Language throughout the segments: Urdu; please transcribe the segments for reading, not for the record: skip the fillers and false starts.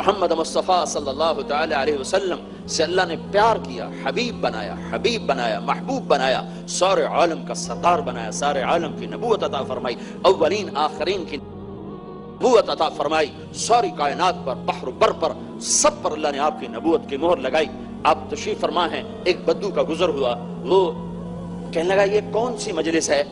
محمد مصطفیٰ صلی اللہ تعالی علیہ وسلم سے اللہ نے پیار کیا، حبیب بنایا، محبوب بنایا، سارے عالم کا سردار بنایا، سارے عالم کی نبوت عطا فرمائی، اولین آخرین کی نبوت عطا فرمائی، ساری کائنات پر، بحر و بر پر، سب پر اللہ نے آپ کی نبوت کی مہر لگائی۔ آپ تشریف فرما ہیں، ایک بدو کا گزر ہوا، وہ کہنے لگا یہ کون سی مجلس ہے؟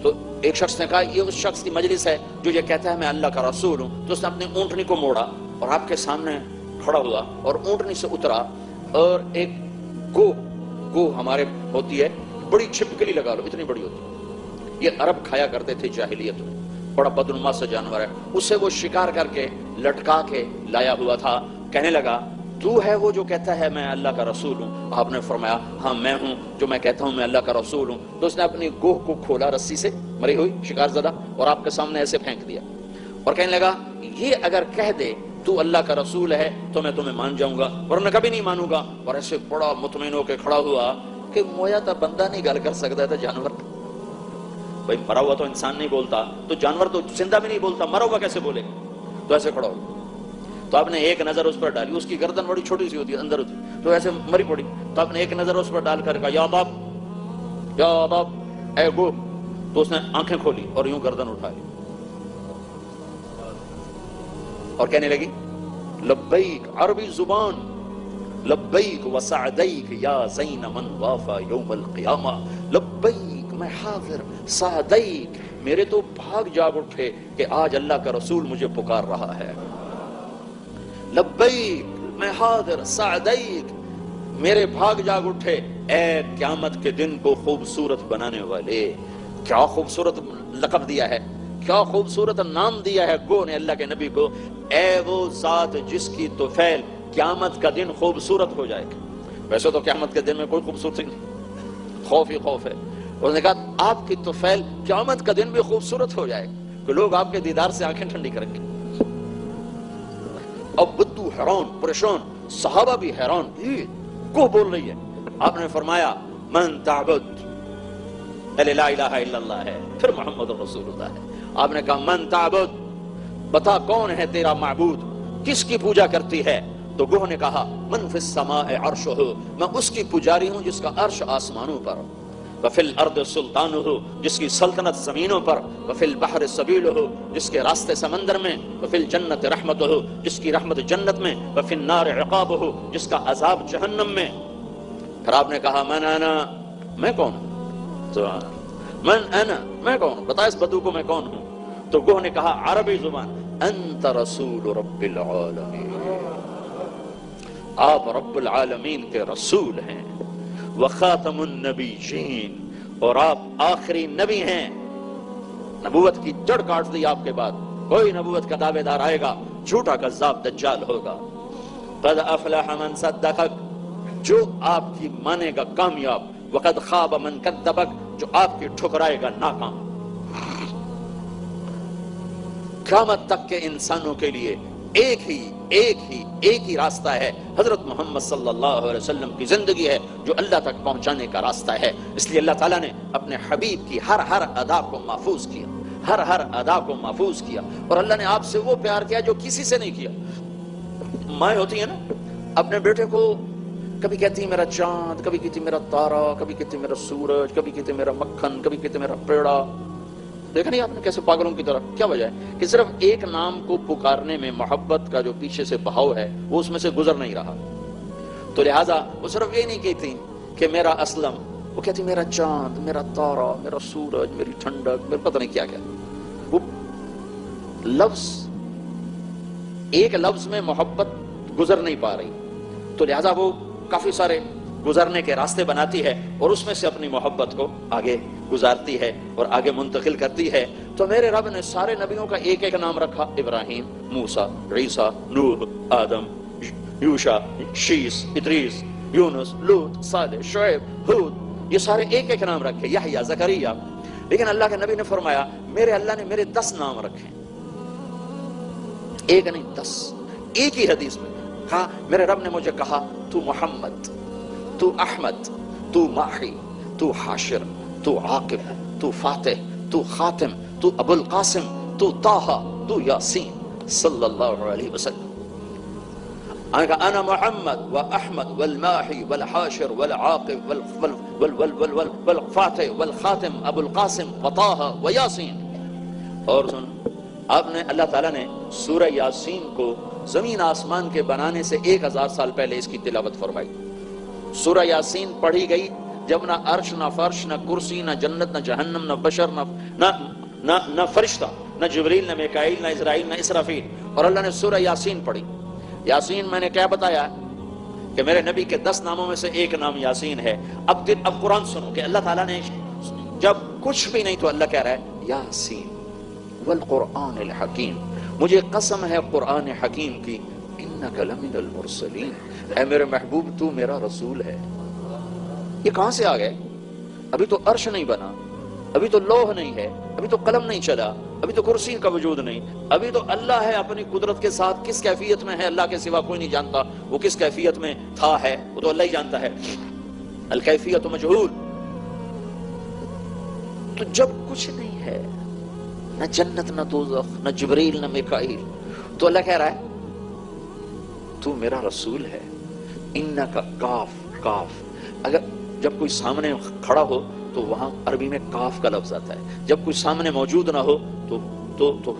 تو ایک شخص نے کہا یہ اس شخص کی مجلس ہے جو یہ کہتا ہے میں اللہ کا رسول ہوں۔ تو اس نے اپنی اونٹنی کو موڑا اور آپ کے سامنے کھڑا ہوا اور اونٹنی سے اترا، اور ایک گو ہمارے ہوتی ہے، بڑی چھپکلی لگا لو، اتنی بڑی ہوتی ہے، یہ عرب کھایا کرتے تھے جاہلیت میں، بڑا بدنما سا جانور ہے، اسے وہ شکار کر کے لٹکا کے لایا ہوا تھا۔ کہنے لگا تو ہے وہ جو کہتا ہے میں اللہ کا رسول ہوں؟ آپ نے فرمایا ہاں میں ہوں جو میں کہتا ہوں میں اللہ کا رسول ہوں۔ تو اس نے اپنی گوہ کو کھولا رسی سے، مری ہوئی شکار زدہ، اور آپ کے سامنے ایسے پھینک دیا، اور کہنے لگا یہ اگر کہہ دے تو اللہ کا رسول ہے تو میں تمہیں مان جاؤں گا، ورنہ کبھی نہیں مانوں گا۔ اور ایسے بڑا مطمئن ہو کے کھڑا ہوا کہ مویا تا بندہ نہیں گل کر سکتا تھا، جانور بھائی مرا ہوا تو انسان نہیں بولتا، تو جانور تو زندہ بھی نہیں بولتا، مرا ہوا کیسے بولے؟ تو ایسے کھڑا ہو، تو آپ نے ایک نظر اس پر ڈالی، اس کی گردن بڑی چھوٹی سی ہوتی ہے اندر ہوتی، تو ایسے مری پڑی، تو آپ نے ایک نظر اس پر ڈال کر کہا یا باپ اے گو، تو اس نے آنکھیں کھولی اور یوں گردن اٹھائی اور کہنے لگی لبیک، عربی زبان، لبیک وسعدیک یا زین من وافا یوم القیامہ، لبیک میں حاضر، سعدیک میرے تو بھاگ جاگ اٹھے کہ آج اللہ کا رسول مجھے پکار رہا ہے، لبیک میں حاضر، سعدیک میرے بھاگ جاگ اٹھے، اے قیامت کے دن کو خوبصورت بنانے والے۔ کیا خوبصورت لقب دیا ہے، کیا خوبصورت نام دیا ہے گو نے اللہ کے نبی کو، اے وہ ذات جس کی طفیل قیامت کا دن خوبصورت ہو جائے گا۔ ویسے تو قیامت کے دن میں کوئی خوبصورتی نہیں، خوف ہی خوف ہے، اس نے کہا آپ کی طفیل قیامت کا دن بھی خوبصورت ہو جائے گا کہ لوگ آپ کے دیدار سے آنکھیں ٹھنڈی کریں گے۔ اب بدو حیران پریشان، صحابہ بھی حیران، یہ کو بول رہی ہے؟ آپ نے فرمایا من تعبد، پہلے لا الہ الا اللہ ہے، پھر محمد رسول اللہ ہے۔ آپ نے کہا من تعبد، بتا کون ہے تیرا معبود، کس کی پوجا کرتی ہے؟ تو گوہ نے کہا من فی السماء عرشہ، میں اس کی پجاری ہوں جس کا عرش آسمانوں پر، وفی الارض سلطانہ، جس کی سلطنت زمینوں پر، وفی البحر سبیلہ، جس کے راستے سمندر میں، وفی الجنت رحمتہ، جس کی رحمت جنت میں، وفی النار عقابہ، جس کا عذاب جہنم میں۔ پھر آپ نے کہا من انا، میں کون ہوں؟ من انا، میں کون ہوں؟ بتا اس بدو کو میں کون ہوں؟ تو گوہ نے کہا عربی زبان انت رسول رب العالمین، آپ رب العالمین کے رسول ہیں، وخاتم النبیین، اور آپ آخری نبی ہیں۔ نبوت کی جڑ کاٹ دی آپ کے بعد، کوئی نبوت کا دعوے دار آئے گا جھوٹا کذاب دجال ہوگا۔ قد افلح من صدقک، جو آپ کی مانے گا کامیاب، وقد خاب من کذبک، جو آپ کی ٹھکرائے گا ناکام۔ قیامت تک کے انسانوں کے لیے ایک ہی راستہ ہے، حضرت محمد صلی اللہ علیہ وسلم کی زندگی ہے جو اللہ تک پہنچانے کا راستہ ہے۔ اس لیے اللہ تعالیٰ نے اپنے حبیب کی ہر ادا کو محفوظ کیا، ہر ادا کو محفوظ کیا، اور اللہ نے آپ سے وہ پیار کیا جو کسی سے نہیں کیا۔ مائیں ہوتی ہیں نا، اپنے بیٹے کو کبھی کہتی میرا چاند، کبھی کہتی میرا تارا، کبھی کہتی میرا سورج، کبھی کہتی میرا مکھن، کبھی کہتی میرا پیڑا۔ دیکھا نہیں آپ نے کیسے پاگلوں کی طرح؟ کیا وجہ ہے کہ صرف ایک نام کو پکارنے میں محبت کا جو پیچھے سے بہاؤ ہے وہ اس میں سے گزر نہیں رہا، تو لہٰذا وہ صرف یہ نہیں کہتی کہ میرا اسلم، وہ کہتی میرا چاند، میرا تارا، میرا سورج، میری ٹھنڈک، میرا پتہ نہیں کیا کیا۔ وہ لفظ، ایک لفظ میں محبت گزر نہیں پا رہی، تو لہٰذا وہ کافی سارے گزرنے کے راستے بناتی ہے اور اس میں سے اپنی محبت کو آگے گزارتی ہے اور آگے منتقل کرتی ہے۔ تو میرے رب نے سارے نبیوں کا ایک نام رکھا، ابراہیم، موسیٰ، عیسیٰ، نوح، آدم، یوشع، شیس، ادریس، یونس، لوط، صالح، شعیب، ہود، یہ سارے ایک نام رکھے، یحییٰ، زکریہ۔ لیکن اللہ کے نبی نے فرمایا میرے اللہ نے میرے 10 نام رکھے، ایک نہیں 10۔ ایک ہی حدیث میں کہا میرے رب نے مجھے کہا تو محمد، تو احمد، تو ماحی، تو حاشر، تو عاقب، تو فاتح، تو خاتم، تو ابو القاسم، تو طٰہٰ، تو یاسین صلی اللہ علیہ وسلم۔ انا محمد واحمد والماحی والحاشر والعاقب والفاتح والخاتم ابو القاسم وطہ ویاسین۔ اور سن، آپ نے اللہ تعالیٰ نے سورہ یاسین کو زمین آسمان کے بنانے سے 1000 سال پہلے اس کی تلاوت فرمائی۔ سورہ یاسین پڑھی گئی جب نہ عرش نہ فرش نہ کرسی نہ جنت نہ جہنم نہ بشر نہ فرشتہ نہ جبریل نہ میکائیل نہ اسرائیل نہ اسرافیل، اور اللہ نے سورہ یاسین پڑھی۔ یاسین میں نے کیا بتایا کہ میرے نبی کے 10 ناموں میں سے ایک نام یاسین ہے۔ اب قرآن سنو کہ اللہ تعالیٰ نے جب کچھ بھی نہیں تو اللہ کہہ رہا ہے یاسین والقرآن الحکیم، مجھے قسم ہے قرآن حکیم کی، انک لمن المرسلین، اے میرے محبوب تو میرا رسول ہے۔ یہ کہاں سے آ گئے؟ ابھی تو عرش نہیں بنا، ابھی تو لوح نہیں ہے، ابھی تو قلم نہیں چلا، ابھی تو کرسی کا وجود نہیں، ابھی تو اللہ ہے اپنی قدرت کے ساتھ کس کیفیت میں ہے اللہ کے سوا کوئی نہیں جانتا، وہ کس کیفیت میں تھا ہے وہ تو اللہ ہی جانتا ہے، الکیفیت مجہول۔ تو جب کچھ نہیں ہے، نہ جنت نہ دوزخ نہ جبریل نہ میکائیل، تو اللہ کہہ رہا ہے تو میرا رسول ہے۔ انکا کاف کاف، اگر جب کوئی سامنے کھڑا ہو تو وہاں عربی میں کاف کا لفظ آتا ہے، جب کوئی سامنے موجود نہ ہو تو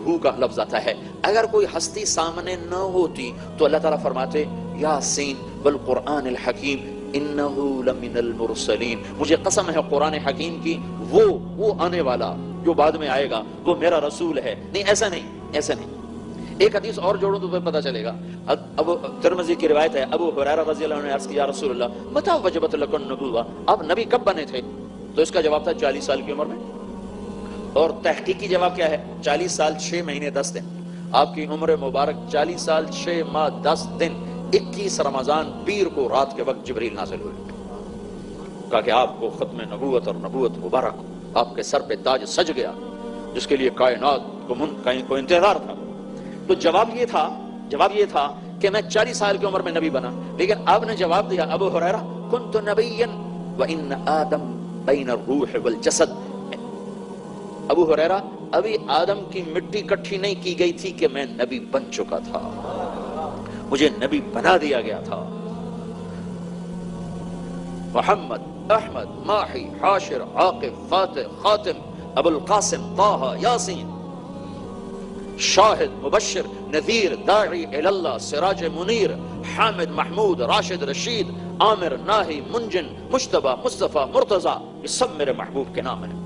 ہو کا لفظ آتا ہے۔ اگر کوئی ہستی سامنے نہ ہوتی تو اللہ تعالیٰ فرماتے یاسین والقرآن الحکیم انہو لمن المرسلین، مجھے قسم ہے قرآن حکیم کی، وہ آنے والا جو بعد میں آئے گا وہ میرا رسول ہے۔ نہیں، ایسا نہیں، ایسا نہیں۔ ایک حدیث اور جوڑوں تو پتہ چلے گا۔ ابو ترمذی کی روایت ہے، ابو ہریرہ رضی اللہ عنہ نے عرض کیا، یا رسول اللہ متى وجبت لکم النبوۃ، آپ نبی کب بنے تھے؟ تو اس کا جواب تھا 40 سال کی عمر میں۔ اور تحقیقی جواب کیا ہے؟ 40 سال 6 مہینے 10 دن۔ آپ کی عمر مبارک 40 سال 6 ماہ 10 دن 21 رمضان پیر کو رات کے وقت جبریل نازل ہوئے، کہا کہ آپ کو ختم نبوت اور نبوت مبارک ہو، آپ کے سر پہ تاج سج گیا جس کے لیے کائنات کو انتظار تھا۔ تو جواب یہ تھا کہ میں 40 سال کی عمر میں نبی بنا، لیکن آپ نے جواب دیا ابو ہریرہ کنت نبیا وان آدم بین الروح والجسد، ابو ہریرہ ابھی آدم کی مٹی کٹھی نہیں کی گئی تھی کہ میں نبی بن چکا تھا، مجھے نبی بنا دیا گیا تھا۔ محمد احمد ماحی حاشر عاقب فاتح خاتم ابو القاسم طہ یاسین، شاہد مبشر نذیر داعی اللہ سراج منیر حامد محمود راشد رشید عامر ناہی منجن مجتبی مصطفیٰ مرتضی، یہ سب میرے محبوب کے نام ہیں۔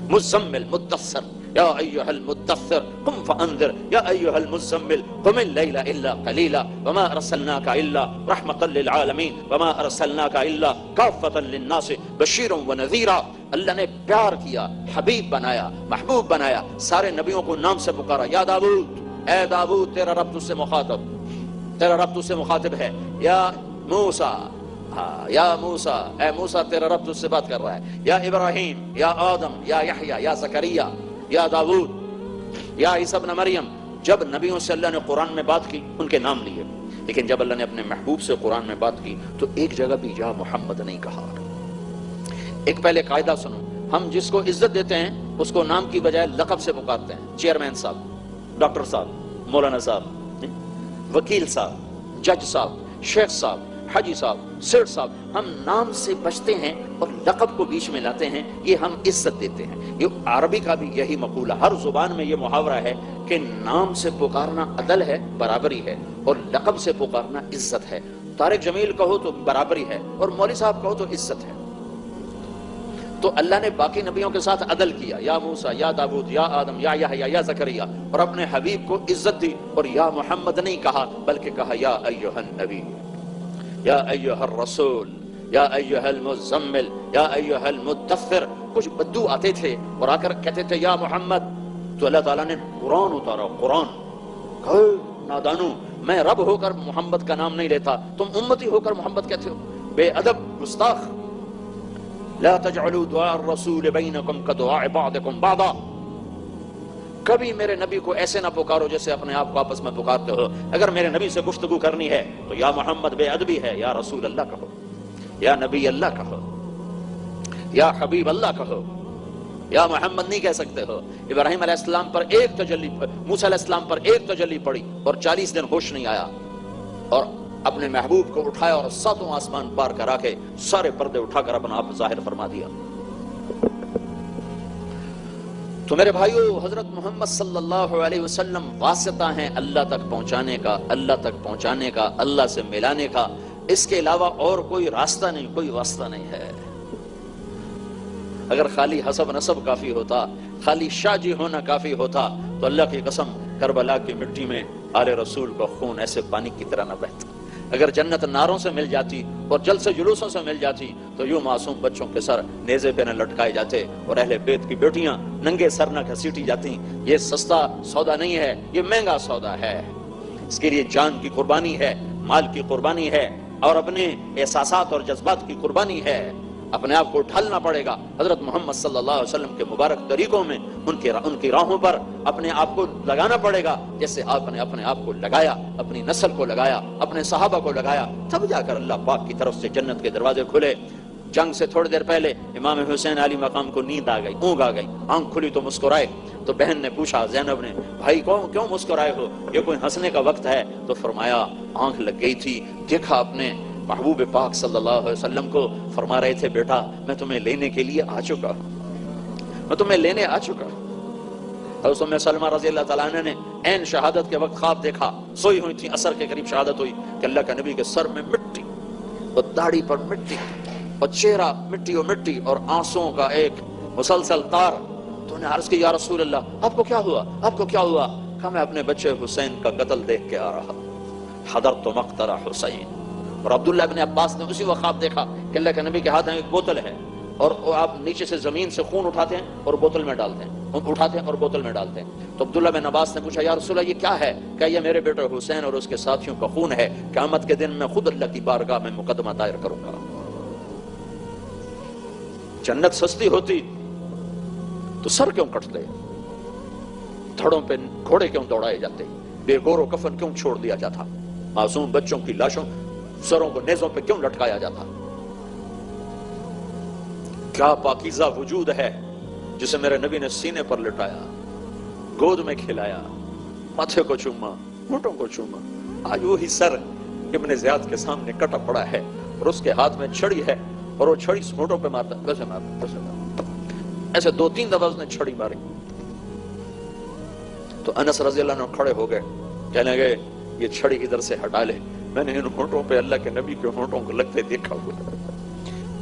مزمل مدثر یا ایھا المدثر قم فانذر یا ایھا المزمل قم اللیل الا قلیلا وما ارسلناک الا رحمتا للعالمین وما ارسلناک الا کافۃ للناس بشیرا ونذیرا۔ اللہ نے پیار کیا، حبیب بنایا، محبوب بنایا، سارے نبیوں کو نام سے پکارا، یا داؤد اے داؤد تیرا رب تجھ سے مخاطب، تیرا رب تجھ سے مخاطب ہے، یا موسیٰ یا موسیٰ اے موسیٰ تیرا رب تجھ سے بات کر رہا ہے، یا ابراہیم یا آدم یا یحییٰ یا زکریا یا داؤد یا عیسیٰ ابن مریم۔ جب نبیوں سے اللہ نے قرآن میں بات کی ان کے نام لیے، لیکن جب اللہ نے اپنے محبوب سے قرآن میں بات کی تو ایک جگہ بھی یا محمد نہیں کہا۔ ایک پہلے قاعدہ سنو، ہم جس کو عزت دیتے ہیں اس کو نام کی بجائے لقب سے پکارتے ہیں، چیئرمین صاحب، ڈاکٹر صاحب، مولانا صاحب، وکیل صاحب، جج صاحب، شیخ صاحب، حاجی صاحب، سیٹ صاحب، ہم نام سے بچتے ہیں اور لقب کو بیچ میں لاتے ہیں، یہ ہم عزت دیتے ہیں۔ یہ عربی کا بھی یہی مقولہ، ہر زبان میں یہ محاورہ ہے کہ نام سے پکارنا عدل ہے، برابری ہے، اور لقب سے پکارنا عزت ہے۔ طارق جمیل کہو تو برابری ہے اور مولوی صاحب کہو تو عزت ہے۔ تو اللہ نے باقی نبیوں کے ساتھ عدل کیا، یا موسیٰ یا داؤد یا آدم یا یحییٰ یا زکریا، اور اپنے حبیب کو عزت دی اور یا محمد نہیں کہا بلکہ کہا یا ایھا النبی یا ایھا الرسول یا ایھا المزمل یا ایھا المدثر۔ کچھ بدو آتے تھے اور آ کر کہتے تھے یا محمد، تو اللہ تعالیٰ نے قرآن اتارا، قرآن کہو نادانو، میں رب ہو کر محمد کا نام نہیں لیتا، تم امتی ہو کر محمد کہتے ہو، بے ادب گستاخ۔ لا تجعلوا دعاء الرسول بینکم کدعاء بعضکم بعضا، کبھی میرے نبی کو ایسے نہ پکارو جیسے اپنے آپ کو آپس میں پکارتے ہو۔ اگر میرے نبی سے گفتگو کرنی ہے تو یا محمد بے ادبی ہے، یا رسول اللہ کہو، یا نبی اللہ کہو، یا حبیب اللہ کہو، یا محمد نہیں کہہ سکتے ہو۔ ابراہیم علیہ السلام پر ایک تجلی، موسیٰ علیہ السلام پر ایک تجلی پڑی اور 40 دن ہوش نہیں آیا، اور اپنے محبوب کو اٹھایا اور 7واں آسمان پار کرا کے سارے پردے اٹھا کر اپنا آپ ظاہر فرما دیا۔ تو میرے بھائیو، حضرت محمد صلی اللہ علیہ وسلم واسطہ ہیں اللہ تک پہنچانے کا، اللہ تک پہنچانے کا، اللہ سے ملانے کا۔ اس کے علاوہ اور کوئی راستہ نہیں، کوئی واسطہ نہیں ہے۔ اگر خالی حسب نسب کافی ہوتا، خالی شاہ جی ہونا کافی ہوتا، تو اللہ کی قسم کربلا کی مٹی میں آل رسول کا خون ایسے پانی کی طرح نہ بہتا۔ اگر جنت ناروں سے مل جاتی اور جلسے جلوسوں سے مل جاتی تو یوں معصوم بچوں کے سر نیزے پہ نہ لٹکائے جاتے اور اہل بیت کی بیٹیاں ننگے سر نہ گھسیٹی جاتی۔ یہ سستا سودا نہیں ہے، یہ مہنگا سودا ہے۔ اس کے لیے جان کی قربانی ہے، مال کی قربانی ہے، اور اپنے احساسات اور جذبات کی قربانی ہے۔ اپنے آپ کو ڈھالنا پڑے گا حضرت محمد صلی اللہ علیہ وسلم کے مبارک طریقوں میں، ان کی راہوں پر اپنے آپ کو لگانا پڑے گا، جیسے آپ نے اپنے آپ کو لگایا، اپنی نسل کو لگایا، اپنے صحابہ کو لگایا، تب جا کر اللہ پاک کی طرف سے جنت کے دروازے کھلے۔ جنگ سے تھوڑی دیر پہلے امام حسین علی مقام کو نیند آ گئی، اونگ آ گئی، آنکھ کھلی تو مسکرائے۔ تو بہن نے پوچھا، زینب نے، بھائی کیوں مسکرائے ہو؟ یہ کوئی ہنسنے کا وقت ہے؟ تو فرمایا آنکھ لگ گئی تھی، دیکھا اپنے محبوب پاک صلی اللہ علیہ وسلم کو، فرما رہے تھے بیٹا میں تمہیں لینے کے لیے آ چکا ہوں، میں تمہیں لینے آ چکا ہوں۔ حضرت ام سلمہ رضی اللہ تعالیٰ عنہ نے عین شہادت کے وقت خواب دیکھا، سوئی ہوئی تھی، عصر کے قریب شہادت ہوئی کہ اللہ کے نبی کے سر میں مٹی اور داڑھی پر مٹی اور چہرہ مٹی اور مٹی اور آنسوؤں کا ایک مسلسل تار۔ تو انہیں عرض کی یا رسول اللہ آپ کو کیا ہوا، آپ کو کیا ہوا؟ کہا میں اپنے بچے حسین کا قتل دیکھ کے آ رہا، حضرت مقتل حسین۔ اور عبداللہ ابن عباس نے اسی وقت خواب دیکھا کہ اللہ کے نبی کے ہاتھ میں ایک بوتل ہے اور آپ نیچے سے زمین سے خون اٹھاتے ہیں اور بوتل میں ڈالتے ہیں، اٹھاتے ہیں اور بوتل میں ڈالتے ہیں۔ تو عبداللہ بن عباس نے پوچھا یا رسول اللہ یہ کیا ہے؟ کہ یہ میرے بیٹے حسین اور اس کے ساتھیوں کا خون ہے، قیامت کے دن میں خود اللہ کی بارگاہ میں مقدمہ دائر کروں گا۔ جنت سستی ہوتی تو سر کیوں کٹتے، دھڑوں پہ گھوڑے کیوں دوڑائے جاتے، بے گور و کفن کیوں چھوڑ دیا جاتا، معصوم بچوں کی لاشوں سروں کو نیزوں پہ کیوں لٹکایا جاتا؟ کیا پاکیزہ وجود ہے جسے میرے نبی نے سینے پر لٹایا، گود میں کھلایا، ماتھے کو چوما، ہونٹوں کو چوما۔ آج وہی سر ابن زیاد کے سامنے کٹا پڑا ہے اور اس کے ہاتھ میں چھڑی ہے اور وہ چھڑی ہونٹوں پہ مارتا، ویسے مارتا، ویسے مارتا، ایسے 2-3 دفعہ اس نے چھڑی ماری۔ تو انس رضی اللہ عنہ کھڑے ہو گئے، کہنے لگے یہ چھڑی ادھر سے ہٹا لے، میں نے ان ہونٹوں پہ اللہ کے نبی کے ہونٹوں کو لگتے دیکھا ہوا،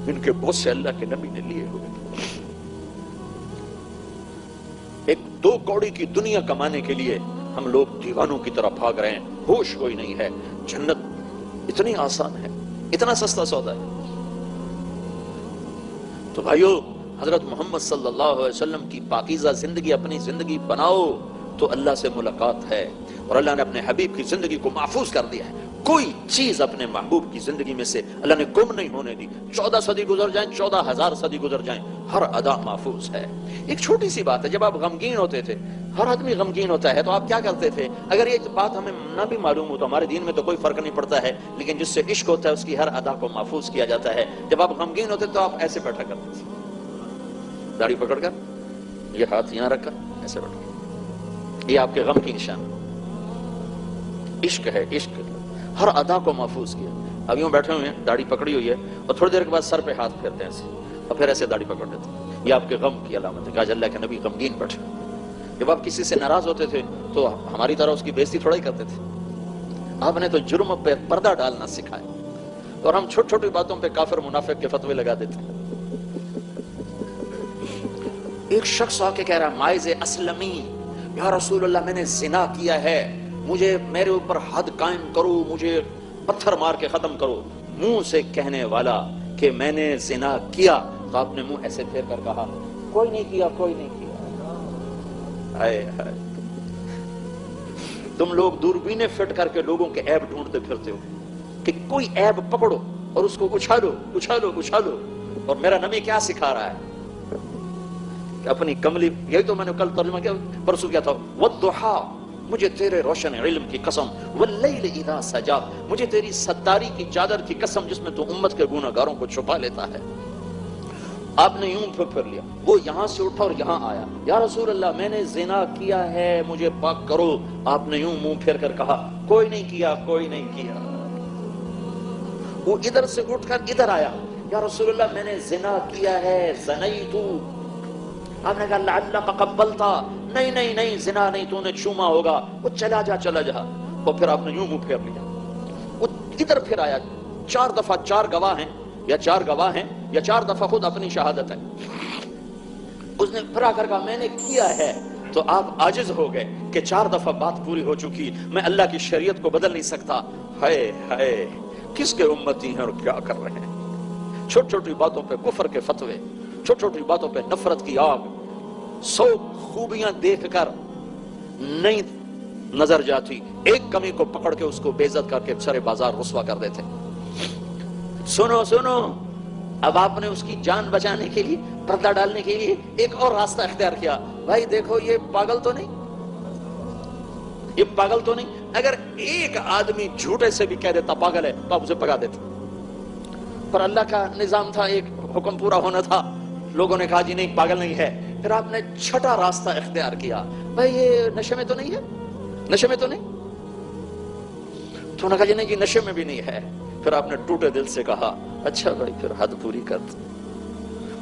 ان کے بوس سے اللہ کے نبی نے لیے ہوئے۔ ایک 2 کوڑی کی دنیا کمانے کے لیے ہم لوگ دیوانوں کی طرح بھاگ رہے ہیں، ہوش کوئی نہیں ہے۔ جنت اتنی آسان ہے، اتنا سستا سودا ہے۔ تو بھائیو، حضرت محمد صلی اللہ علیہ وسلم کی پاکیزہ زندگی اپنی زندگی بناؤ تو اللہ سے ملاقات ہے، اور اللہ نے اپنے حبیب کی زندگی کو محفوظ کر دیا ہے۔ کوئی چیز اپنے محبوب کی زندگی میں سے اللہ نے گم نہیں ہونے دی۔ 14 صدی گزر جائیں، 14,000 صدی گزر جائیں، ہر ادا محفوظ ہے۔ ایک چھوٹی سی بات ہے، جب آپ غمگین ہوتے تھے، ہر آدمی غمگین ہوتا ہے، تو آپ کیا کرتے تھے؟ اگر یہ بات ہمیں نہ بھی معلوم ہو تو ہمارے دین میں تو کوئی فرق نہیں پڑتا ہے، لیکن جس سے عشق ہوتا ہے اس کی ہر ادا کو محفوظ کیا جاتا ہے۔ جب آپ غمگین ہوتے تو آپ ایسے بیٹھا کرتے تھے، داڑھی پکڑ کر، یہ ہاتھ یہاں رکھ کر ایسے بیٹھا، یہ آپ کے غم کی نشان۔ عشق ہے، عشق ہر ادا کو محفوظ کیا۔ اب یوں بیٹھے ہوئے ہیں، داڑھی پکڑی ہوئی ہے، اور تھوڑی دیر کے بعد سر پہ ہاتھ پھیرتے ہیں ایسے، اور پھر ایسے داڑھی پکڑ لیتے ہیں۔ یہ آپ کے غم کی علامت ہے کہ آج اللہ کے نبی غمگین بیٹھے۔ جب آپ کسی سے ناراض ہوتے تھے تو ہماری طرح اس کی بےزتی تھوڑا ہی کرتے تھے، آپ نے تو جرم پہ پردہ ڈالنا سکھایا، اور ہم چھوٹی چھوٹی باتوں پہ کافر منافق کے فتوے لگا دیتے ہیں۔ ایک شخص آ کے کہہ رہا مائز اسلمی، یا رسول اللہ میں نے زنا کیا ہے، مجھے میرے اوپر حد قائم کرو، مجھے پتھر مار کے ختم کرو۔ منہ سے کہنے والا کہ میں نے زنا کیا، تو آپ نے منہ ایسے پھیر کر کہا کوئی نہیں کیا، کوئی نہیں کیا۔ ہائے ہائے، تم لوگ دوربینیں فٹ کر کے لوگوں کے عیب ڈھونڈتے پھرتے ہو کہ کوئی عیب پکڑو اور اس کو اچھالو اچھالو اچھالو۔ اور میرا نبی کیا سکھا رہا ہے کہ اپنی کملی، یہی تو میں نے کل ترجمہ کیا، پرسوں کیا تھا، والضحا، مجھے تیرے روشن علم کی قسم، واللیل اذا سجا، مجھے تیری ستاری کی چادر کی قسم جس میں تو امت کے گناہگاروں کو چھپا لیتا ہے۔ آپ نے یوں پھر لیا، وہ یہاں سے اٹھا اور یہاں آیا، یا رسول اللہ میں نے زنا کیا ہے، مجھے پاک کرو۔ آپ نے یوں منہ پھیر کر کہا کوئی نہیں کیا، کوئی نہیں کیا۔ وہ ادھر سے اٹھ کر ادھر آیا، یا رسول اللہ میں نے زنا کیا ہے، زنیتو۔ آپ نے کہا لعلک قبلتا، نہیں نہیں نہیں، زنا نہیں، تو نے چوما ہوگا، وہ چلا جا چلا جا۔ اور پھر آپ نے یوں منہ پھیر لیا، وہ ادھر پھر آیا، 4 دفعہ 4 گواہ ہیں، یا 4 گواہ ہیں یا 4 دفعہ خود اپنی شہادت ہے۔ اس نے پھر آ کر کہا میں نے کیا ہے، تو آپ عاجز ہو گئے کہ 4 دفعہ بات پوری ہو چکی، میں اللہ کی شریعت کو بدل نہیں سکتا۔ ہائے ہائے، کس کے امتی ہیں اور کیا کر رہے ہیں؟ چھوٹی چھوٹی باتوں پہ کفر کے فتوے، چھوٹی چھوٹی باتوں پہ نفرت کی آگ، 100 خوبیاں دیکھ کر نہیں نظر جاتی، ایک کمی کو پکڑ کے اس کو بے عزت کر کے سارے بازار رسوا کر دیتے۔ سنو سنو، اب آپ نے اس کی جان بچانے کے لیے، پردہ ڈالنے کے لیے ایک اور راستہ اختیار کیا۔ بھائی دیکھو یہ پاگل تو نہیں، یہ پاگل تو نہیں۔ اگر ایک آدمی جھوٹے سے بھی کہہ دیتا پاگل ہے تو آپ اسے پگا دیتے، پر اللہ کا نظام تھا، ایک حکم پورا ہونا تھا، لوگوں نے کہا جی نہیں پاگل نہیں ہے۔ پھر آپ نے چھٹا راستہ اختیار کیا، بھائی یہ نشے میں تو نہیں ہے، نشے میں تو نہیں، تو انہوں نے کہا جی نہیں جی نشے میں بھی نہیں ہے۔ پھر آپ نے ٹوٹے دل سے کہا اچھا بھائی پھر حد پوری کر دو۔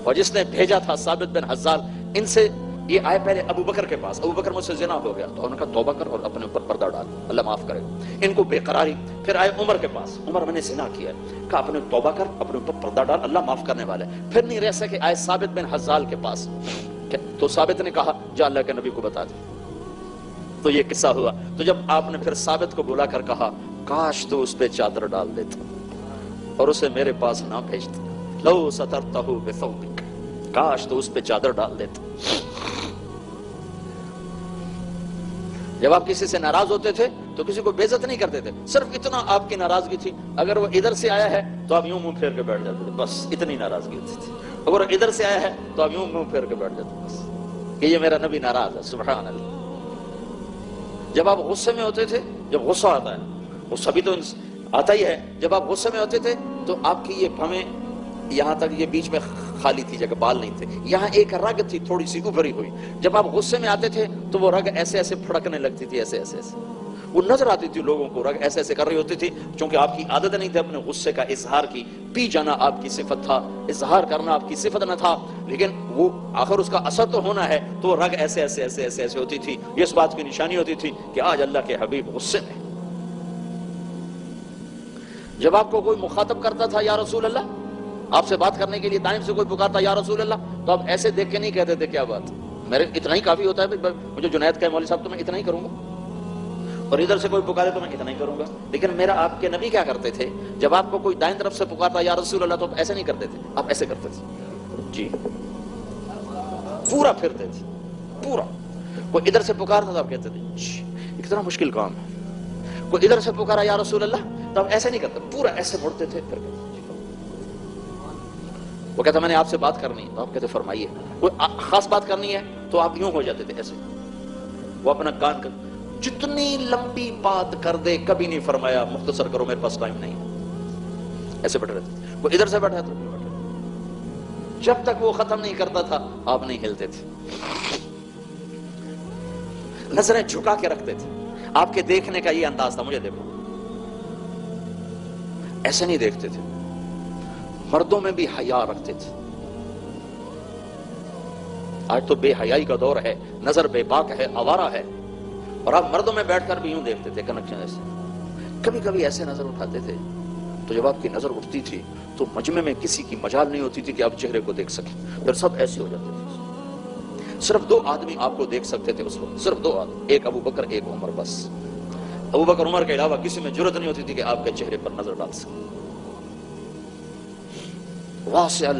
اور جس نے بھیجا تھا ثابت بن حزال، ان سے یہ آئے پہلے ابو بکر کے پاس، ابو بکر مجھ سے زنا ہو گیا، تو انہوں نے کہا توبہ کر اور اپنے اوپر پردہ ڈال، اللہ معاف کرے ان کو بے قراری۔ پھر آئے عمر کے پاس، عمر میں نے زنا کیا ہے، کہا اپنے توبہ کر، اپنے اوپر پردہ ڈال، اللہ معاف کرنے والا ہے۔ پھر نہیں رہ سکے، آئے ثابت بن حزال کے پاس، تو ثابت نے کہا جا اللہ کے نبی کو بتا دے، تو یہ قصہ ہوا۔ تو جب آپ نے پھر ثابت کو بلا کر کہا کاش تو اس پہ چادر ڈال دیتا اور اسے میرے پاس نہ بھیجتا، لو سترتہ بثوبک، کاش تو اس پہ چادر ڈال دیتا۔ جب آپ کسی سے ناراض ہوتے تھے تو کسی کو بے عزت نہیں کرتے تھے، صرف اتنا آپ کی ناراضگی تھی، اگر وہ ادھر سے آیا ہے تو آپ یوں منہ پھیر کے بیٹھ جاتے تھے، بس اتنی ناراضگی ہوتی تھی۔ اگر وہ ادھر سے آیا ہے تو آپ یوں منہ پھیر کے بیٹھ جاتے بس کہ یہ میرا نبی ناراض ہے، سبحان اللہ۔ جب آپ غصے میں ہوتے تھے، جب غصہ آتا ہے، غصہ بھی تو آتا ہی ہے، جب آپ غصے میں ہوتے تھے تو آپ کی یہ بھویں یہاں تک، یہ بیچ میں خالی تھی جگہ، بال نہیں تھے، یہاں ایک رگ تھی تھوڑی سی ابھری ہوئی، جب آپ غصے میں آتے تھے تو وہ رگ ایسے ایسے پھڑکنے لگتی تھی، ایسے ایسے ایسے، وہ نظر آتی تھی لوگوں کو، رگ ایسے ایسے کر رہی ہوتی تھی، چونکہ آپ کی عادت نہیں تھی اپنے غصے کا اظہار کی، پی جانا آپ کی صفت تھا، اظہار کرنا آپ کی صفت نہ تھا، لیکن وہ آخر اس کا اثر تو ہونا ہے، تو رگ ایسے ایسے ایسے ایسے ایسے ہوتی تھی۔ یہ اس بات کی نشانی ہوتی تھی کہ آج اللہ کے حبیب غصے میں۔ جب آپ کو کوئی مخاطب کرتا تھا یا رسول اللہ، آپ سے بات کرنے کے لیے دائیں سے کوئی پکارتا یا رسول اللہ، تو آپ ایسے دیکھ کے نہیں کہتے تھے کیا بات، میرے اتنا ہی کافی ہوتا ہے، مجھے جنید کہے مولوی صاحب تو میں اتنا ہی کروں گا، اور ادھر سے کوئی پکارے تو میں اتنا ہی کروں گا۔ لیکن میرا آپ کے نبی کیا کرتے تھے، جب آپ کو کوئی دائیں طرف سے پکارتا یا رسول اللہ تو آپ ایسے نہیں کرتے تھے، آپ ایسے کرتے تھے، جی پورا پھرتے تھے، پورا۔ کوئی ادھر سے پکارتا تو آپ کہتے تھے اتنا مشکل کام ہے، کوئی ادھر سے پکارا یا رسول اللہ تو آپ ایسے نہیں کرتے، پورا ایسے مڑتے تھے، پھر وہ کہتا میں نے آپ سے بات کرنی ہے، تو آپ کہتے فرمائیے، کوئی خاص بات کرنی ہے تو آپ یوں ہو جاتے تھے ایسے، وہ اپنا کان کر، جتنی لمبی بات کر دے کبھی نہیں فرمایا مختصر کرو میرے پاس ٹائم نہیں، ایسے بیٹھ رہے تھے۔ وہ ادھر سے بیٹھا تو جب تک وہ ختم نہیں کرتا تھا آپ نہیں ہلتے تھے، نظریں جھکا کے رکھتے تھے۔ آپ کے دیکھنے کا یہ انداز تھا، مجھے دیکھو، ایسے نہیں دیکھتے تھے۔ مردوں میں بھی حیا رکھتے تھے۔ آج تو بے حیائی کا دور ہے، نظر بے باک ہے، آوارہ ہے، اور آپ مردوں میں بیٹھ کر بھی یوں دیکھتے تھے کنکشن ایسے، کبھی کبھی ایسے نظر اٹھاتے تھے، تو جب آپ کی نظر اٹھتی تھی تو مجمع میں کسی کی مجال نہیں ہوتی تھی کہ آپ چہرے کو دیکھ سکیں، پھر سب ایسے ہو جاتے تھے۔ صرف 2 آدمی آپ کو دیکھ سکتے تھے اس وقت، صرف 2 آدمی، ایک ابو بکر ایک عمر، بس ابو بکر عمر کے علاوہ کسی میں جرأت نہیں ہوتی تھی کہ آپ کے چہرے پر نظر ڈال سکیں۔ واسع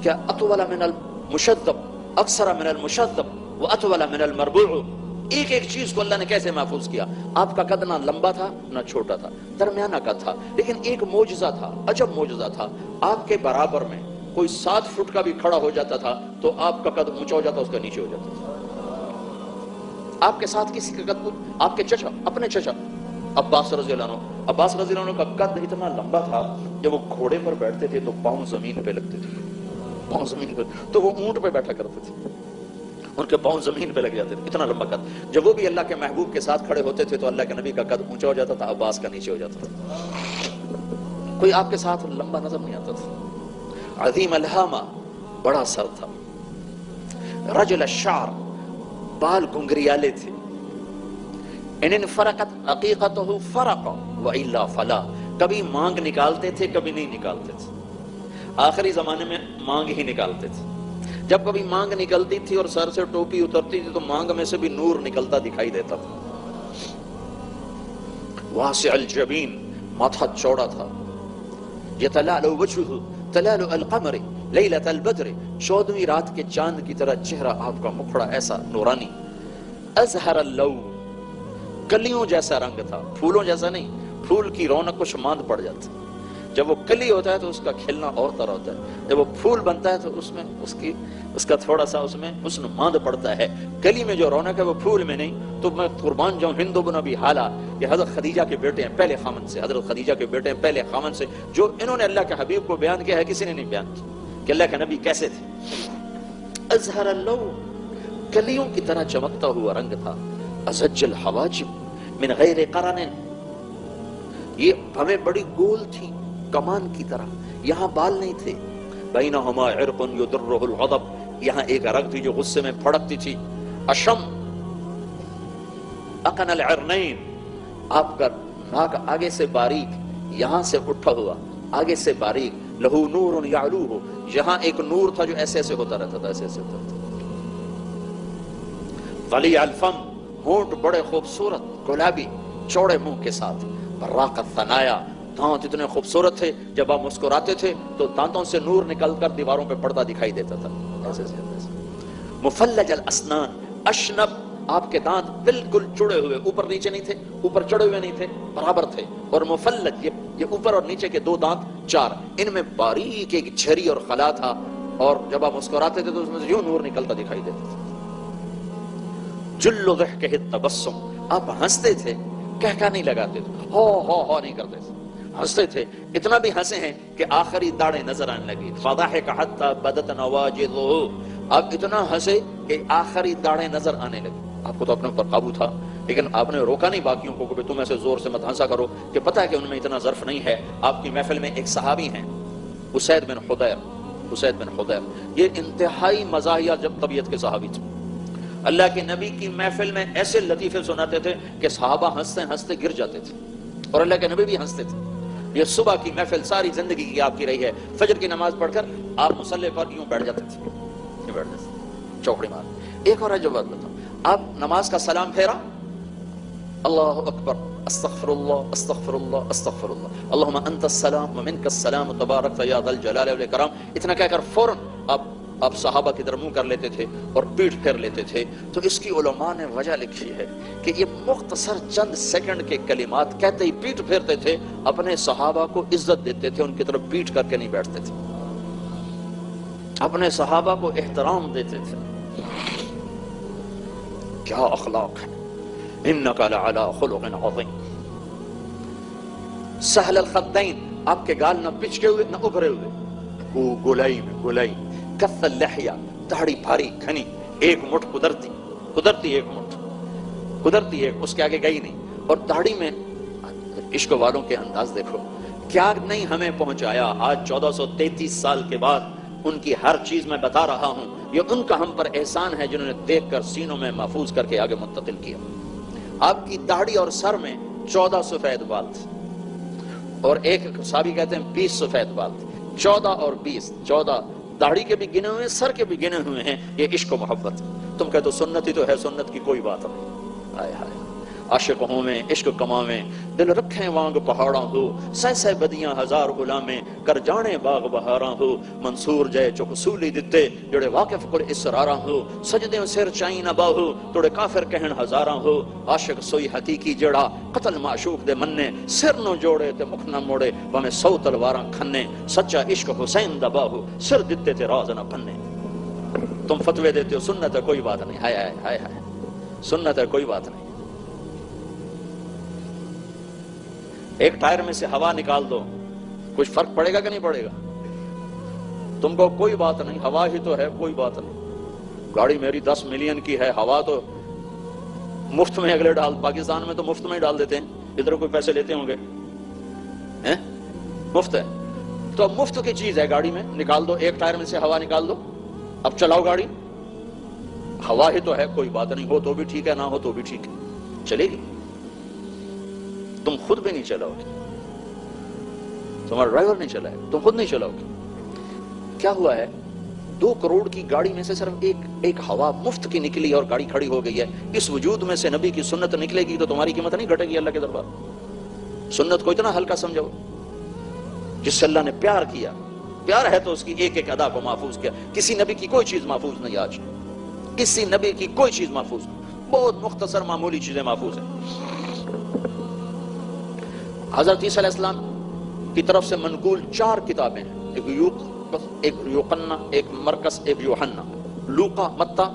کیا اطول من المشدب، اکثر من المشدب واطول من المربوع، ایک ایک چیز کو اللہ نے کیسے محفوظ کیا۔ آپ کا قد نہ لمبا تھا نہ چھوٹا تھا، درمیانہ قد تھا، لیکن ایک معجزہ تھا، عجب معجزہ تھا، آپ کے برابر میں کوئی 7 فٹ کا بھی کھڑا ہو جاتا تھا تو آپ کا قد اونچا ہو جاتا، اس کا نیچے ہو جاتا تھا۔ آپ کے ساتھ کسی کا قد، آپ کے چچا، اپنے چچا عباس رضی اللہ عنہ، عباس رضی اللہ عنہ کا قد اتنا لمبا تھا، جب وہ گھوڑے پر بیٹھتے تھے تو پاؤں زمین پہ لگتے تھے، پاؤں زمین پہ، تو وہ اونٹ پہ بیٹھا کرتے تھے، ان کے پاؤں زمین پہ لگ جاتے تھے، اتنا لمبا قد۔ جب وہ بھی اللہ کے محبوب کے ساتھ کھڑے ہوتے تھے تو اللہ کے نبی کا قد اونچا ہو جاتا تھا، عباس کا نیچے ہو جاتا تھا۔ کوئی آپ کے ساتھ لمبا نظر نہیں آتا تھا. عظیم الہامہ، بڑا سر تھا. رجل الشعر، بال گنگریالے تھے. ان فرقت عقیقتہ فرق والا فلا، کبھی مانگ نکالتے تھے کبھی نہیں نکالتے تھے. آخری زمانے میں مانگ ہی نکالتے تھے. جب کبھی مانگ نکلتی تھی اور سر سے ٹوپی اترتی تھی تو مانگ میں سے بھی نور نکلتا دکھائی دیتا تھا. واسع الجبین، ماتھا چوڑا تھا. یتلال وجہہ تلال القمر لیلۃ البدر، 14ویں رات کے چاند کی طرح چہرہ آپ کا مکھڑا ایسا نورانی. ازہر اللون، کلیوں جیسا رنگ تھا، پھولوں جیسا نہیں. پھول کی رونق کو شماند پڑ جاتی. جب وہ کلی ہوتا ہے تو اس کا کھلنا اور طرح ہوتا ہے. جب وہ پھول بنتا ہے تو اس میں اس کا تھوڑا سا اس میں حسن ماند پڑتا ہے. کلی میں جو رونق ہے وہ پھول میں نہیں. تو میں قربان جاؤں ہند بن ابی حالہ، یہ حضرت خدیجہ کے بیٹے ہیں پہلے خامن سے. حضرت خدیجہ کے بیٹے ہیں پہلے خامن سے. جو انہوں نے اللہ کے حبیب کو بیان کیا ہے کسی نے نہیں بیان کیا کہ اللہ کے نبی کیسے تھے. ازہر اللون، کلیوں کی طرح چمکتا ہوا رنگ تھا. ازج الحواجب من غیر قرن، یہ بھویں بڑی گول تھی کمان کی طرح، یہاں بال نہیں تھے. بینہما عرق یدرہ الغضب، یہاں ایک رگ تھی جو غصے میں پھڑکتی تھی. اشم اقن العرنین، آپ کا ناک آگے سے باریک، یہاں سے اٹھا ہوا آگے سے باریک. لہو نور یعلوہ، یہاں ایک نور تھا جو ایسے ایسے ہوتا رہتا تھا، ایسے ایسے ہوتا رہتا تھا. ولیع الفم، ہونٹ بڑے خوبصورت گلابی چوڑے منہ کے ساتھ. براق الثنایا، دانت اتنے خوبصورت تھے جب آپ مسکراتے تھے تو دانتوں سے نور نکل کر دیواروں پہ پڑتا دکھائی دیتا تھا. ایسے ایسے. مفلج الاسنان، اشنب، آپ کے دانت بالکل چڑے ہوئے، اوپر نیچے نہیں تھے، اوپر چڑے ہوئے نہیں تھے، برابر تھے. اور مفلج، یہ اوپر اور نیچے کے 2 دانت 4، ان میں باریک ایک جھری اور خلا تھا. اور جب آپ مسکراتے تھے تو اس میں سے یوں نور نکلتا دکھائی دیتا تھا. جل ضحکہ التبسم، آپ ہنستے تھے، کہکا نہیں لگاتے تھے، ہو نہیں کرتے تھے، ہنستے تھے. اتنا بھی ہنسے ہیں کہ آخری داڑیں نظر آنے لگی. فضحک حتی بدت نواجذہ، آپ اتنا ہنسے کہ آخری داڑیں نظر آنے لگی. آپ کو تو اپنے اوپر قابو تھا لیکن آپ نے روکا نہیں باقیوں کو کہ تم ایسے زور سے مت ہنسا کرو، کہ پتہ ہے کہ ان میں اتنا ظرف نہیں ہے. آپ کی محفل میں ایک صحابی ہیں اسید بن حضیر، یہ انتہائی مزاحیہ جب طبیعت کے صحابی تھے. اللہ کے نبی کی محفل میں ایسے لطیفے سناتے تھے کہ صحابہ ہنستے ہنستے گر جاتے تھے اور اللہ کے نبی بھی ہنستے تھے. یہ صبح کی محفل ساری زندگی کی آپ کی رہی ہے. فجر کی نماز پڑھ کر آپ مصلی پر یوں بیٹھ جاتے تھے، یہ بیٹھ جاتے تھے چوکڑی مار. ایک اور ہے جو بات بتاؤں، آپ نماز کا سلام پھیرا، اللہ اکبر، استغفر اللہ استغفر اللہ استغفر اللہ، اللہم انت السلام ومنک السلام تبارک یا ذا الجلال والاکرام، اتنا کہہ کر فوراً آپ صحابہ کی طرف منہ کر لیتے تھے اور پیٹھ پھیر لیتے تھے. تو اس کی علماء نے وجہ لکھی ہے کہ یہ مختصر چند سیکنڈ کے کلمات کہتے ہی پیٹھ پھیرتے تھے، اپنے صحابہ کو عزت دیتے تھے، ان کی طرف پیٹھ کر کے نہیں بیٹھتے تھے، اپنے صحابہ کو احترام دیتے تھے. کیا اخلاق ہے. انک لعلی خلق عظیم. سہل الخدین، آپ کے گال نہ پچکے ہوئے نہ ابھرے ہوئے، گولائی. کث اللحیہ، داڑھی بھاری گھنی، ایک مٹھ قدرتی ایک اس کے آگے گئی نہیں. اور داڑھی میں عشق والوں کے انداز دیکھو، کیا نہیں ہمیں پہنچایا. آج 1433 سال کے بعد ان کی ہر چیز میں بتا رہا ہوں. یہ ان کا ہم پر احسان ہے جنہوں نے دیکھ کر سینوں میں محفوظ کر کے آگے منتقل کیا. آپ کی داڑھی اور سر میں 14 سفید بال تھے، اور ایک صحابی کہتے ہیں 20 سفید بال تھے. 14 اور 20، 14 داڑھی کے بھی گنے ہوئے ہیں، سر کے بھی گنے ہوئے ہیں. یہ عشق و محبت. تم کہتے ہو سنت ہی تو ہے، سنت کی کوئی بات نہیں. آئے ہائے، عاشق ہوں میں عشق کماویں، دل رکھیں وانگ پہاڑاں ہو، سہ بدیاں ہزار غلامیں کر جانے باغ بہاراں ہو. منصور جے چو حصولی دتے جڑے واقف کر اسراراں ہو، سجدے سر چائی نہ باہو توڑے کافر کہن ہزاراں ہو. عاشق سوئی حقیقی جڑا قتل معشوق دے مننے، سر نو جوڑے تے مکھ نہ موڑے بھویں 100 تلواراں کھنے. سچا عشق حسین دا باہو سر دتے تے راز نہ بننے. تم فتوے دیتے ہو سنت ہے کوئی بات نہیں. ہائے ہائے ہائے ہائے، سنت ہے کوئی بات نہیں. ایک ٹائر میں سے ہوا نکال دو، کچھ فرق پڑے گا کہ نہیں پڑے گا؟ تم کو کوئی بات نہیں، ہوا ہی تو ہے، کوئی بات نہیں. گاڑی میری 10 ملین کی ہے، ہوا تو مفت میں اگلے ڈال، پاکستان میں تو مفت میں ہی ڈال دیتے ہیں، ادھر کوئی پیسے لیتے ہوں گے، مفت ہے، تو اب مفت کی چیز ہے گاڑی میں نکال دو، ایک ٹائر میں سے ہوا نکال دو، اب چلاؤ گاڑی، ہوا ہی تو ہے، کوئی بات نہیں، ہو تو بھی ٹھیک ہے، نہ ہو تو بھی ٹھیک ہے، چلے گی؟ تم خود بھی نہیں چلاؤ گے، تمہارا ڈرائیور نہیں چلائے، تم خود نہیں چلاؤ گے۔ کیا ہوا ہے؟ 2 کروڑ کی گاڑی میں سے صرف ایک ہوا مفت کی نکلی اور گاڑی کھڑی ہو گئی ہے۔ اس وجود میں سے نبی کی سنت نکلے گی تو تمہاری قیمت نہیں گھٹے گی اللہ کے دربار۔ سنت کو اتنا ہلکا سمجھو، جس سے اللہ نے پیار کیا، پیار ہے تو اس کی ایک ایک ادا کو محفوظ کیا۔ کسی نبی کی کوئی چیز محفوظ نہیں، آج کسی نبی کی کوئی چیز محفوظ نہیں، بہت مختصر معمولی چیزیں محفوظ ہیں۔ حضرت عیسیٰ علیہ السلام کی طرف سے منقول 4 کتابیں ہیں، ایک یوحنا، ایک مرکس، ایک یوحنا، لوقا، متی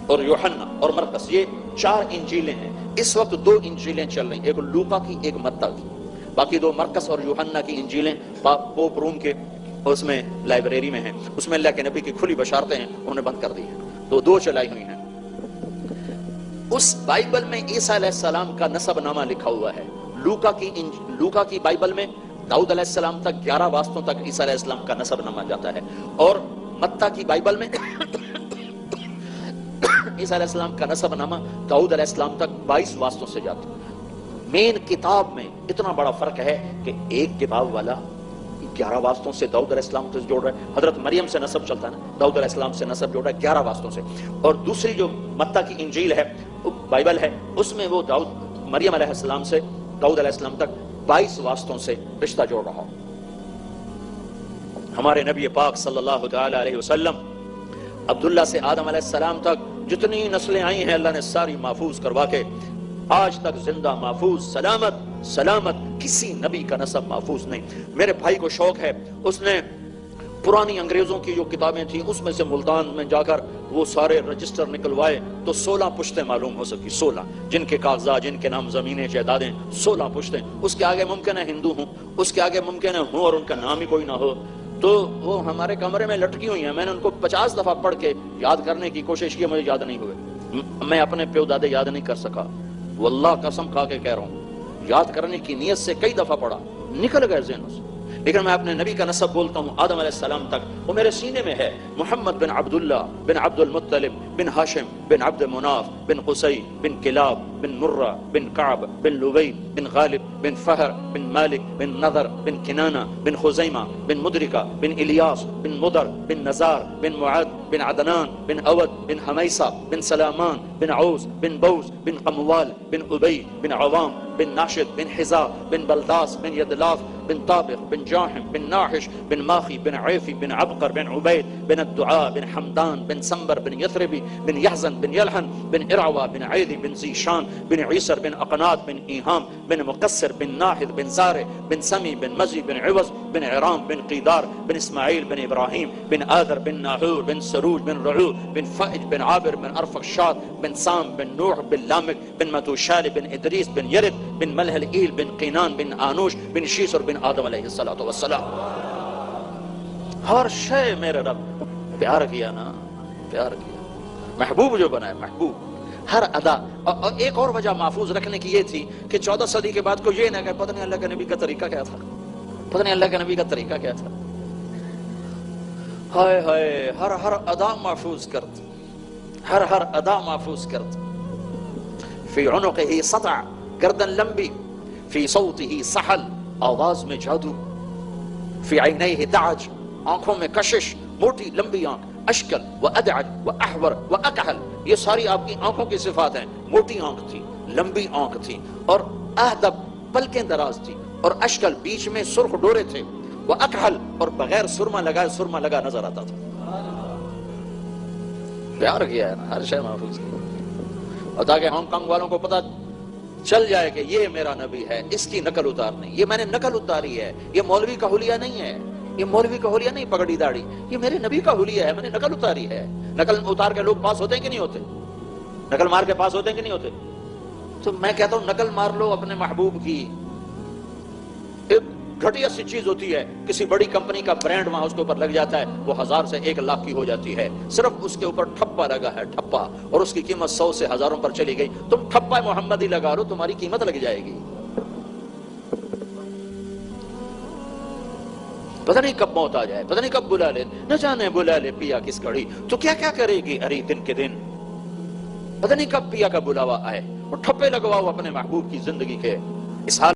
اور یوحنا اور مرکس، یہ 4 انجیلیں ہیں۔ اس وقت 2 انجیلیں چل رہی ہیں، ایک لوقا کی، ایک متی کی، باقی 2 مرکس اور یوحنا کی انجیلیں پوپ روم کے اس میں لائبریری میں ہیں، اس میں اللہ کے نبی کی کھلی بشارتیں ہیں، انہوں نے بند کر دی ہیں، تو 2 چلائی ہوئی ہیں۔ اس بائبل میں عیسیٰ علیہ السلام کا نسب نامہ لکھا ہوا ہے۔ لوقا کی بائبل میں داؤد علیہ السلام تک 11 واسطوں تک عیسیٰ علیہ السلام کا نسب نامہ جاتا ہے، اور متی کی بائبل میں عیسیٰ علیہ السلام کا نسب نامہ داؤد علیہ السلام تک 22 واسطوں سے جاتا ہے۔ مین کتاب میں اتنا بڑا فرق ہے کہ ایک کتاب والا 11 واسطوں سے داؤد علیہ السلام سے جوڑ رہا ہے، حضرت مریم سے نسب چلتا ہے نا، داؤد علیہ السلام سے نسب جوڑ رہا ہے 11 واسطوں سے، اور دوسری جو متی کی انجیل ہے، بائبل ہے، اس میں وہ مریم علیہ السلام سے داؤد علیہ السلام تک 22 واسطوں سے رشتہ جوڑ رہا ہوں۔ ہمارے نبی پاک صلی اللہ تعالی علیہ وسلم عبداللہ سے آدم علیہ السلام تک جتنی نسلیں آئی ہیں اللہ نے ساری محفوظ کروا کے آج تک زندہ، محفوظ، سلامت، کسی نبی کا نسب محفوظ نہیں۔ میرے بھائی کو شوق ہے، اس نے پرانی انگریزوں کی جو کتابیں تھیں اس میں سے ملتان میں جا کر وہ سارے رجسٹر نکلوائے تو 16 پشتیں معلوم ہو سکی، 16 جن کے کاغذات، جن کے نام زمینیں جائیدادیں، 16 پشتیں۔ اس کے آگے ممکن ہے ہندو ہوں، اس کے آگے ممکن ہے ہوں اور ان کا نام ہی کوئی نہ ہو، تو وہ ہمارے کمرے میں لٹکی ہوئی ہیں، میں نے ان کو 50 دفعہ پڑھ کے یاد کرنے کی کوشش کی، مجھے یاد نہیں ہوئے، میں اپنے پیو دادے یاد نہیں کر سکا، واللہ قسم کھا کے کہہ رہا ہوں، یاد کرنے کی نیت سے کئی دفعہ پڑھا، نکل گئے ذہنوں سے، لیکن میں اپنے نبی کا نسب بولتا ہوں آدم علیہ السلام تک، وہ میرے سینے میں ہے۔ محمد بن عبداللہ بن عبد المطلب بن ہاشم بن عبد مناف بن قصی بن کلاب بن مرہ بن کعب بن لبی بن غالب بن فہر بن مالک بن نضر بن کنانہ بن خزیمہ بن مدرکہ بن الیاس بن مدر بن نزار بن معد بن عدنان بن اود بن حمیسہ بن سلامان بن عوس بن بوس بن قموال بن ابی بن عوام بن ناشد بن حزا بن بلداس بن یدلاف بن طابق بن جاحم بن ناحش بن ماخی بن عیفی بن عبقر بن عبید بن الدعاء بن حمدان بن سنبر بن یثربی بن یحزن بن یلحن بن ارعوہ بن عیدی بن زیشان بن عیسر بن اقنات بن ایہام بن مقصر بن ناحد بن زارع بن سمی بن مزی بن عوض بن عرام بن قیدار بن اسماعیل بن ابراہیم بن آذر بن ناحور بن سروج بن رعو بن فائج بن عابر بن ارفخشاد بن سام بن نوح بن لامک بن متوشال بن ادریس بن یرد بن ملح الایل بن قینان بن آنوش بن شیسر بن آدم علیہ السلام۔ ہر شے میرے رب پیار کیا نا، پیار کیا، محبوب جو بنا ہے، محبوب، ہر ادا۔ اور ایک اور وجہ محفوظ رکھنے کی یہ تھی کہ 14 صدی کے بعد کو یہ نہ کہ پتہ نہیں اللہ کے نبی کا طریقہ کیا تھا، پتہ نہیں اللہ کے نبی کا طریقہ کیا تھا، ہائے ہائے، ہر ادا محفوظ کرت، ہر ادا محفوظ کرت۔ فی عنقہ سطع، گردن لمبی، فی صوتہ سحل، آواز میں جادو، فی عینیہ دعج، آنکھوں میں کشش، موٹی لمبی آنکھ، اشکل و ادعج و احور و اکحل، یہ ساری آپ کی آنکھوں کی صفات ہیں، موٹی آنکھ تھی، لمبی آنکھ تھی، اور اہدب، پلکیں دراز تھی، اور اشکل، بیچ میں سرخ ڈورے تھے، وہ اکحل، اور بغیر سرما لگائے سرما لگا نظر آتا تھا۔ پیار کیا ہے نا، ہر شے محفوظ کیا، اور تاکہ ہانگ کانگ والوں کو پتا چل جائے کہ یہ میرا نبی ہے، اس کی نقل اتارنی، یہ میں نے نقل اتاری ہے، یہ مولوی کا حلیہ نہیں ہے، یہ مولوی کا حلیہ نہیں پگڑی داڑھی، یہ میرے نبی کا حلیہ ہے، میں نے نقل اتاری ہے۔ نقل اتار کے لوگ پاس ہوتے ہیں کہ نہیں ہوتے؟ نقل مار کے پاس ہوتے ہیں کہ نہیں ہوتے؟ تو میں کہتا ہوں نقل مار لو اپنے محبوب کی۔ ایک گھٹیا سی چیز ہوتی ہے، کسی بڑی کمپنی کا برانڈ وہاں اس کے اوپر لگ جاتا ہے، وہ 1000 سے 1 لاکھ کی ہو جاتی ہے، صرف اس کے اوپر ٹھپا لگا ہے، ٹھپا، اور اس کی قیمت 100 سے ہزاروں پر چلی گئی۔ تم ٹھپا محمدی لگا لو، تمہاری قیمت لگ جائے گی۔ پتہ نہیں کب موت آ جائے، پتہ نہیں کب بلا لے، نہ جانے بلا لے پیا کس گھڑی، تو کیا کیا کرے گی اری دن کے دن، پتہ نہیں کب پیا کا بلاوا آئے، اور ٹھپے لگواؤ اپنے محبوب کی زندگی کے اس حال